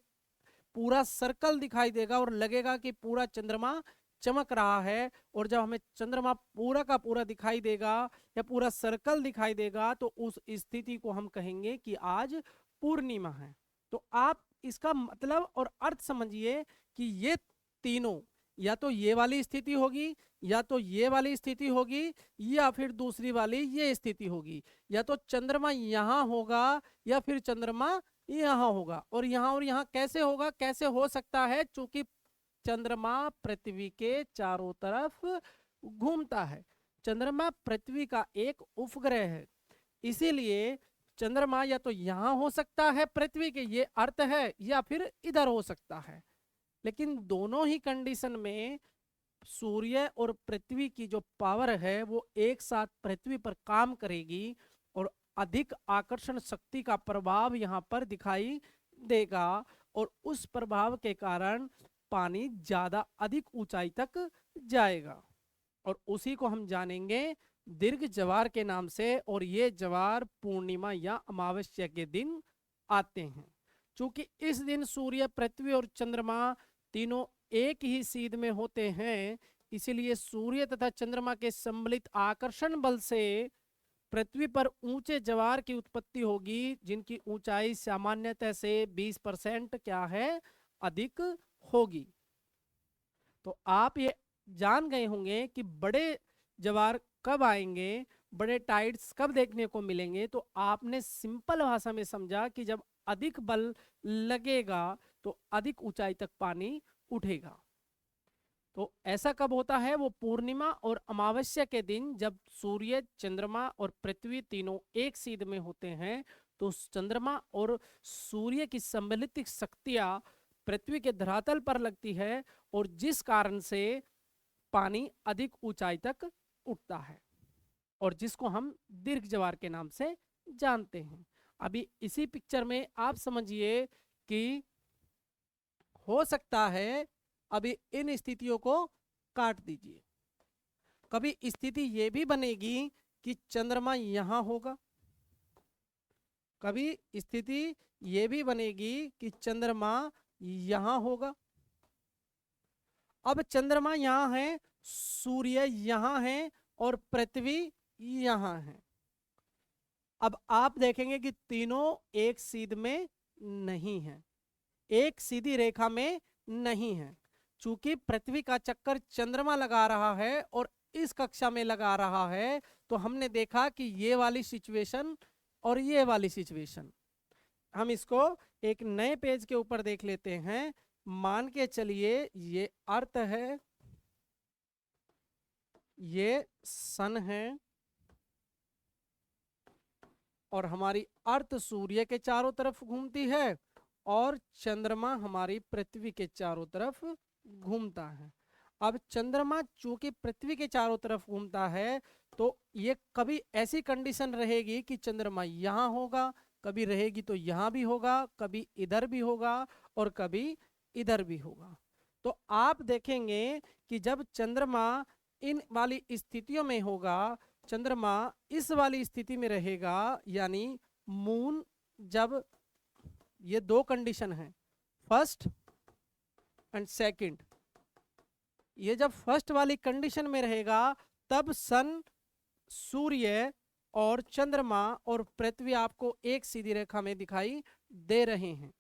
पूरा सर्कल दिखाई देगा और लगेगा कि पूरा चंद्रमा चमक रहा है। और जब हमें चंद्रमा पूरा का पूरा दिखाई देगा या पूरा सर्कल दिखाई देगा, तो उस स्थिति को हम कहेंगे कि आज पूर्णिमा है। तो आप इसका मतलब और अर्थ समझिए कि ये तीनों, या तो ये वाली स्थिति होगी, या तो ये वाली स्थिति होगी, या फिर दूसरी वाली ये स्थिति होगी। या तो चंद्रमा यहाँ होगा या फिर चंद्रमा यहाँ होगा। और यहाँ कैसे होगा, कैसे हो सकता है? चूंकि चंद्रमा पृथ्वी के चारों तरफ घूमता है, चंद्रमा पृथ्वी का एक उपग्रह है, इसीलिए चंद्रमा या तो यहाँ हो सकता है पृथ्वी के, ये अर्थ है, या फिर इधर हो सकता है। लेकिन दोनों ही कंडीशन में सूर्य और पृथ्वी की जो पावर है वो एक साथ पृथ्वी पर काम करेगी और अधिक आकर्षण शक्ति का प्रभाव यहाँ पर दिखाई देगा। और उस प्रभाव के कारण पानी ज्यादा अधिक ऊंचाई तक जाएगा। और उसी को हम जानेंगे दीर्घ ज्वार के नाम से, और ये ज्वार पूर्णिमा या अमावस्या के दिन आते हैं। चूंकि इस दिन सूर्य, पृथ्वी और चंद्रमा तीनों एक ही सीध में होते हैं, इसलिए सूर्य तथा चंद्रमा के सम्मिलित आकर्षण बल से पृथ्वी पर ऊंचे ज्वार की उत्पत्ति होगी, जिनकी ऊंचाई सामान्यतः से 20% क्या है, अधिक होगी। तो आप ये जान गए होंगे कि बड़े ज्वार कब आएंगे, बड़े टाइड्स कब देखने को मिलेंगे। तो आपने सिंपल भाषा में समझा कि जब अधिक बल लगेगा तो अधिक ऊंचाई तक पानी उठेगा। तो ऐसा कब होता है, वो पूर्णिमा और अमावस्या के दिन, जब सूर्य, चंद्रमा और पृथ्वी तीनों एक सीध में होते हैं। तो चंद्रमा और सूर्य की सम्मिलित शक्तियां पृथ्वी के धरातल पर लगती है, और जिस कारण से पानी अधिक ऊंचाई तक उठता है, और जिसको हम दीर्घ ज्वार के नाम से जानते हैं। अभी इसी पिक्चर में आप समझिए कि हो सकता है, अभी इन स्थितियों को काट दीजिए। कभी स्थिति ये भी बनेगी कि चंद्रमा यहां होगा, कभी स्थिति ये भी बनेगी कि चंद्रमा यहां होगा। अब चंद्रमा यहां है, सूर्य यहां है, और पृथ्वी यहां है। अब आप देखेंगे कि तीनों एक सीध में नहीं है, एक सीधी रेखा में नहीं है। चूंकि पृथ्वी का चक्कर चंद्रमा लगा रहा है और इस कक्षा में लगा रहा है, तो हमने देखा कि ये वाली सिचुएशन और ये वाली सिचुएशन, हम इसको एक नए पेज के ऊपर देख लेते हैं। मान के चलिए ये अर्थ है, ये सन है, और हमारी अर्थ सूर्य के चारों तरफ घूमती है, और चंद्रमा हमारी पृथ्वी के चारों तरफ घूमता है। अब चंद्रमा चूंकि पृथ्वी के चारों तरफ घूमता है, तो ये कभी ऐसी कंडीशन रहेगी कि चंद्रमा यहां होगा, कभी रहेगी तो यहां भी होगा, कभी इधर भी होगा, और कभी इधर भी होगा। तो आप देखेंगे कि जब चंद्रमा इन वाली स्थितियों में होगा, चंद्रमा इस वाली स्थिति में रहेगा, यानी मून, जब ये दो कंडीशन है, फर्स्ट एंड सेकंड, ये जब फर्स्ट वाली कंडीशन में रहेगा, तब सन, सूर्य और चंद्रमा और पृथ्वी आपको एक सीधी रेखा में दिखाई दे रहे हैं।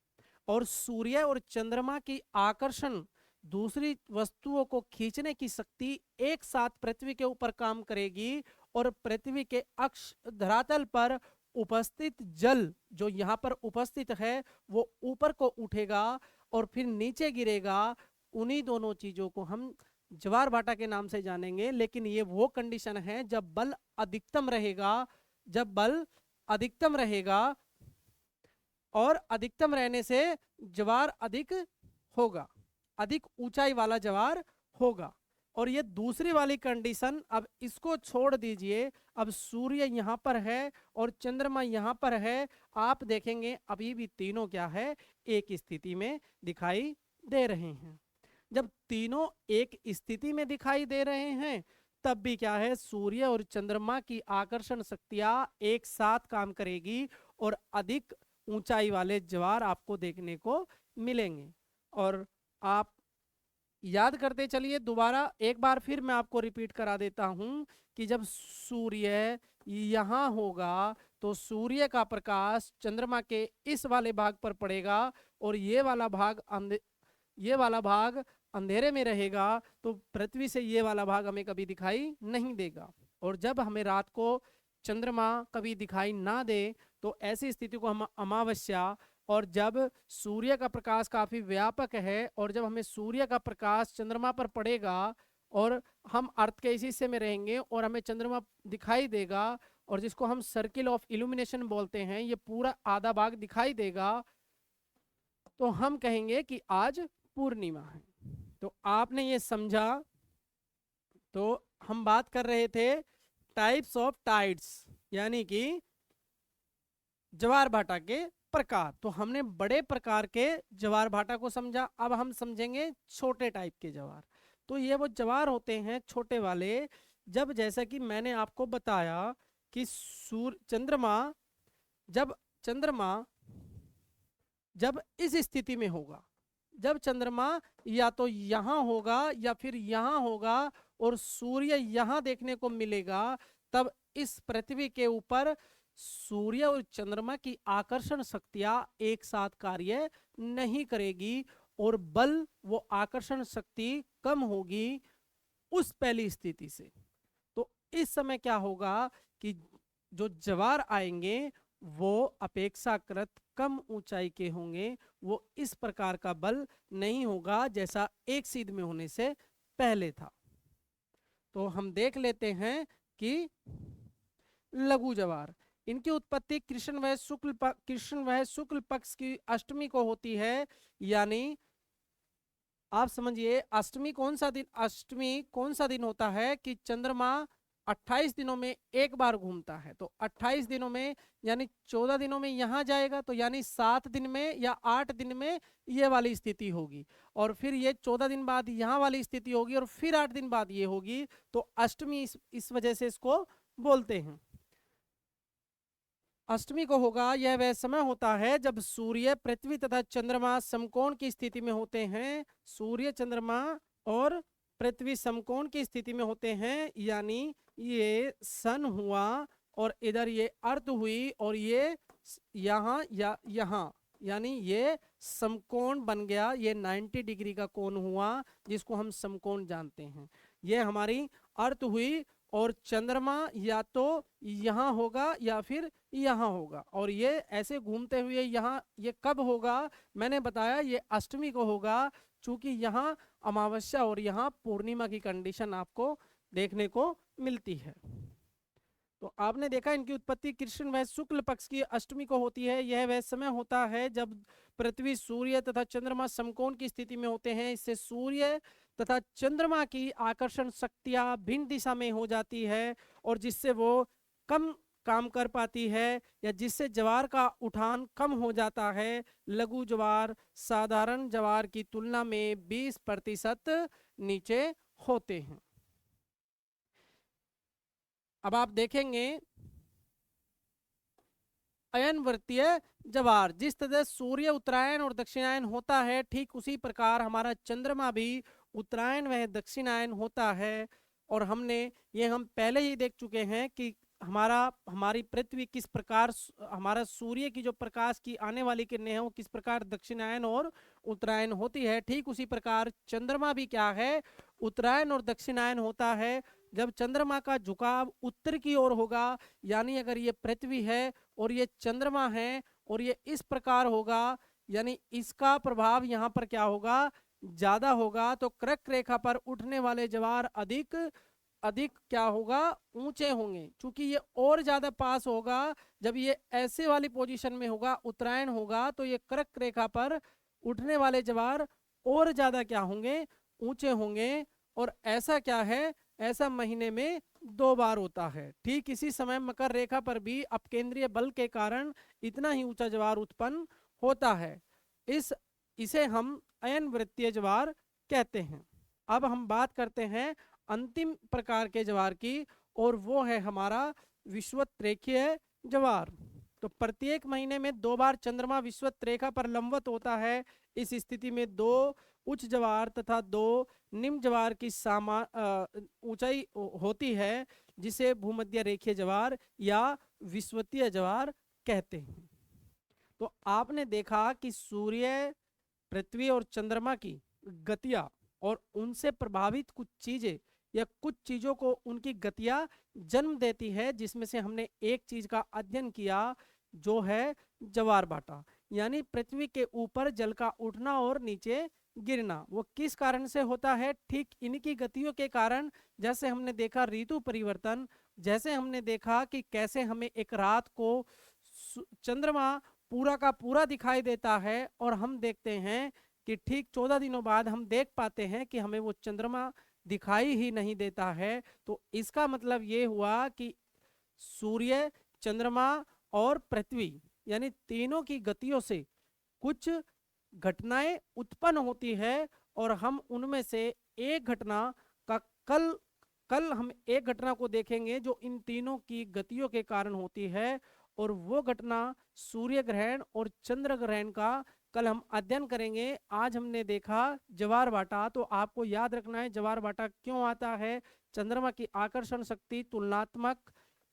और सूर्य और चंद्रमा की आकर्षण, दूसरी वस्तुओं को खींचने की शक्ति एक साथ पृथ्वी के ऊपर काम करेगी, और पृथ्वी के अक्ष धरातल पर उपस्थित जल जो यहाँ पर उपस्थित है, वो ऊपर को उठेगा और फिर नीचे गिरेगा। उन्हीं दोनों चीजों को हम ज्वार भाटा के नाम से जानेंगे। लेकिन ये वो कंडीशन है जब बल अधिकतम रहेगा, जब बल अधिकतम रहेगा, और अधिकतम रहने से ज्वार अधिक होगा, अधिक ऊंचाई वाला ज्वार होगा। और ये दूसरी वाली कंडीशन, अब इसको छोड़ दीजिए, अब सूर्य यहाँ पर है और चंद्रमा यहाँ पर है, आप देखेंगे अभी भी तीनों क्या है, एक स्थिति में दिखाई दे रहे हैं। जब तीनों एक स्थिति में दिखाई दे रहे हैं, तब भी क्या है, सूर्य और चंद्रमा की आकर्षण शक्तियां एक साथ काम करेगी और अधिक ऊंचाई वाले ज्वार आपको देखने को मिलेंगे। और आप याद करते चलिए, दोबारा एक बार फिर मैं आपको रिपीट करा देता हूं कि जब सूर्य यहाँ होगा तो सूर्य का प्रकाश चंद्रमा के इस वाले भाग पर पड़ेगा, और ये वाला भाग अंधेरे में रहेगा, तो पृथ्वी से ये वाला भाग हमें कभी दिखाई नहीं देगा। और जब हमें रात को चंद्रमा कभी दिखाई ना दे, तो ऐसी स्थिति को हम अमावस्या, और जब सूर्य का प्रकाश काफी व्यापक है और जब हमें सूर्य का प्रकाश चंद्रमा पर पड़ेगा और हम अर्थ के इस हिस्से में रहेंगे और हमें चंद्रमा दिखाई देगा, और जिसको हम सर्किल ऑफ इल्यूमिनेशन बोलते हैं, ये पूरा आधा भाग दिखाई देगा, तो हम कहेंगे कि आज पूर्णिमा है। तो आपने ये समझा। तो हम बात कर रहे थे टाइप्स ऑफ टाइड्स, यानी कि ज्वार भाटा के प्रकार। तो हमने बड़े प्रकार के ज्वार भाटा को समझा, अब हम समझेंगे छोटे टाइप के ज्वार। तो ये वो ज्वार होते हैं छोटे वाले, जब जैसा कि मैंने आपको बताया कि चंद्रमा जब चंद्रमा जब इस स्थिति में होगा, जब चंद्रमा या तो यहाँ होगा या फिर यहाँ होगा और सूर्य यहाँ देखने को मिलेगा, तब इस पृथ्वी के ऊपर सूर्य और चंद्रमा की आकर्षण शक्तियां एक साथ कार्य नहीं करेगी और बल वो आकर्षण शक्ति कम होगी उस पहली स्थिति से। तो इस समय क्या होगा कि जो ज्वार आएंगे वो अपेक्षाकृत कम ऊंचाई के होंगे, वो इस प्रकार का बल नहीं होगा जैसा एक सीध में होने से पहले था। तो हम देख लेते हैं कि लघु ज्वार, इनकी उत्पत्ति कृष्ण व शुक्ल पक्ष की अष्टमी को होती है। यानी आप समझिए अष्टमी कौन सा दिन होता है कि चंद्रमा 28 दिनों में एक बार घूमता है। तो 28 दिनों में यानी 14 दिनों में यहाँ जाएगा, तो यानी 7 दिन में या 8 दिन में ये वाली स्थिति होगी, और फिर ये 14 दिन बाद यहाँ वाली स्थिति होगी, और फिर 8 दिन बाद ये होगी। तो अष्टमी इस वजह से इसको बोलते हैं। अष्टमी को होगा, यह वह समय होता है जब सूर्य पृथ्वी तथा चंद्रमा समकोण की स्थिति में होते हैं। सूर्य चंद्रमा और पृथ्वी समकोण की स्थिति में होते हैं, यानी ये सन हुआ और इधर ये अर्थ हुई और ये यहाँ या यहाँ, यानी ये समकोण बन गया। ये 90 डिग्री का कोण हुआ जिसको हम समकोण जानते हैं। ये हमारी अर्थ हुई और चंद्रमा या तो यहाँ होगा या फिर यहाँ होगा, और ये ऐसे घूमते हुए यहाँ ये कब होगा मैंने बताया ये अष्टमी को होगा, चूंकि यहाँ अमावस्या और यहाँ पूर्णिमा की कंडीशन आपको देखने को मिलती है। तो आपने देखा इनकी उत्पत्ति कृष्ण व शुक्ल पक्ष की अष्टमी को होती है। यह वह समय होता है जब पृथ्वी सूर्य तथा चंद्रमा समकोण की स्थिति में होते हैं। इससे सूर्य तथा चंद्रमा की आकर्षण शक्तियां भिन्न दिशा में हो जाती है और जिससे वो कम काम कर पाती है या जिससे ज्वार का उठान कम हो जाता है। लघु ज्वार साधारण ज्वार की तुलना में 20% नीचे होते हैं। अब आप देखेंगे अयनवर्तीय ज्वार, जिस तरह सूर्य उत्तरायण और दक्षिणायन होता है ठीक उसी प्रकार हमारा चंद्रमा भी उत्तरायण व दक्षिणायन होता है। और हम पहले ही देख चुके हैं कि हमारी पृथ्वी किस प्रकार, हमारा सूर्य की जो प्रकाश की आने वाली किरणें हैं वो किस प्रकार दक्षिणायन और उत्तरायण होती है। ठीक उसी प्रकार चंद्रमा भी क्या है, उत्तरायण और दक्षिणायन होता है। जब चंद्रमा का झुकाव उत्तर की ओर होगा, यानी अगर ये पृथ्वी है और ये चंद्रमा है और ये इस प्रकार होगा, यानी इसका प्रभाव यहाँ पर क्या होगा, ज्यादा होगा। तो कर्क रेखा पर उठने वाले ज्वार अधिक क्या होगा, ऊंचे होंगे, क्योंकि ये और ज्यादा पास होगा। जब ये ऐसे वाली पोजीशन में होगा, उत्तरायण होगा, तो ये कर्क रेखा पर उठने वाले ज्वार और ज्यादा क्या होंगे, ऊंचे होंगे। और ऐसा क्या है, ऐसा महीने में 2 बार होता है। ठीक इसी समय मकर रेखा पर भी अपकेंद्रीय बल के कारण इतना ही ऊंचा ज्वार उत्पन्न होता है। इसे हम अयनवृत्तीय ज्वार कहते हैं। अब हम बात करते हैं अंतिम प्रकार के ज्वार की, और वो है हमारा विषुवत-रेखीय ज्वार। तो प्रत्येक महीने में 2 बार चंद्रमा विषुवत रेखा पर लंबवत होता है। इस स्थिति में 2 उच्च ज्वार तथा 2 निम्न ज्वार की ऊंचाई होती है, जिसे भूमध्य रेखीय ज्वार या विषुवतीय ज्वार कहते हैं। तो आपने देखा कि सूर्य, पृथ्वी और चंद्रमा की गतियां और उनसे प्रभावित कुछ चीजें या कुछ चीजों को उनकी गतियां जन्म देती है, जिसमें से हमने एक चीज का अध्ययन किया जो है ज्वार भाटा, यानी पृथ्वी के ऊपर जल का उठना और नीचे गिरना। वो किस कारण से होता है, ठीक इनकी गतियों के कारण। जैसे हमने देखा ऋतु परिवर्तन, जैसे हमने देखा कि कैसे हमें एक रात को चंद्रमा पूरा का पूरा दिखाई देता है और हम देखते हैं कि ठीक 14 दिनों बाद हम देख पाते हैं कि हमें वो चंद्रमा दिखाई ही नहीं देता है। तो इसका मतलब ये हुआ कि सूर्य, चंद्रमा और पृथ्वी यानी तीनों की गतियों से कुछ घटनाएं उत्पन्न होती है और हम उनमें से एक घटना का कल कल हम एक घटना को देखेंगे जो इन तीनों की गतियों के कारण होती है, और वो घटना सूर्य ग्रहण और चंद्र ग्रहण का कल हम अध्ययन करेंगे। आज हमने देखा ज्वार भाटा, तो आपको याद रखना है ज्वार भाटा क्यों आता है। चंद्रमा की आकर्षण शक्ति तुलनात्मक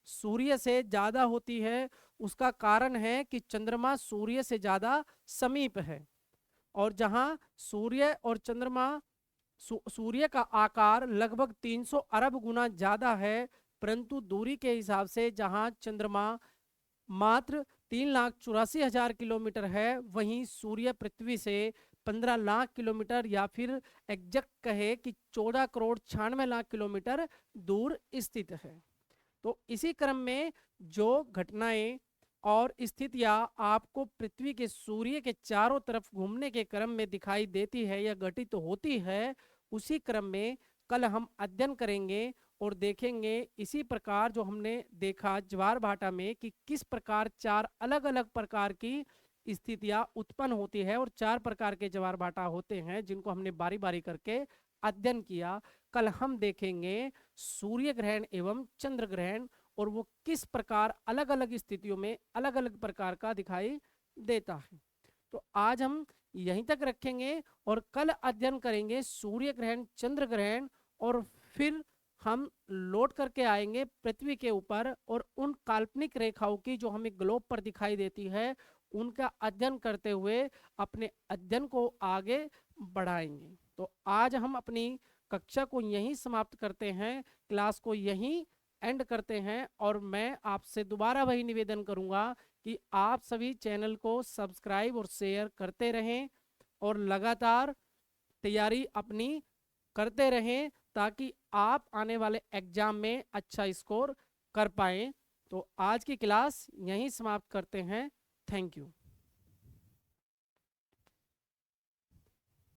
सूर्य से ज्यादा होती है। उसका कारण है कि चंद्रमा सूर्य से ज्यादा समीप है, और जहां सूर्य और चंद्रमा सूर्य का आकार लगभग 300 अरब गुना ज्यादा है, परंतु दूरी के हिसाब से जहां चंद्रमा मात्र 3,84,000 किलोमीटर है, वहीं सूर्य पृथ्वी से 15 लाख किलोमीटर या फिर एग्जैक्ट कहे कि 14,96,00,000 किलोमीटर दूर स्थित है। तो इसी क्रम में जो घटनाएं और स्थितियां आपको पृथ्वी के सूर्य के चारों तरफ घूमने के क्रम में दिखाई देती है या घटित तो होती है, उसी क्रम में कल हम अध्ययन करेंगे और देखेंगे इसी प्रकार जो हमने देखा ज्वार भाटा में कि किस प्रकार चार अलग अलग प्रकार की स्थितियां उत्पन्न होती है, और चार प्रकार के ज्वार भाटा होते हैं जिनको हमने बारी बारी करके अध्ययन किया। कल हम देखेंगे सूर्य ग्रहण एवं चंद्र ग्रहण, और वो किस प्रकार अलग अलग स्थितियों में अलग अलग प्रकार का दिखाई देता है। तो आज हम यहीं तक रखेंगे और कल अध्ययन करेंगे सूर्य ग्रहण चंद्र ग्रहण, और फिर हम लौट करके आएंगे पृथ्वी के ऊपर और उन काल्पनिक रेखाओं की जो हमें ग्लोब पर दिखाई देती है, उनका अध्ययन करते हुए अपने अध्ययन को आगे बढ़ाएंगे। तो आज हम अपनी कक्षा को यहीं समाप्त करते हैं, क्लास को यहीं एंड करते हैं, और मैं आपसे दोबारा वही निवेदन करूंगा कि आप सभी चैनल को सब्सक्राइब और शेयर करते रहें और लगातार तैयारी अपनी करते रहें, ताकि आप आने वाले एग्जाम में अच्छा स्कोर कर पाएं। तो आज की क्लास यहीं समाप्त करते हैं। Thank you.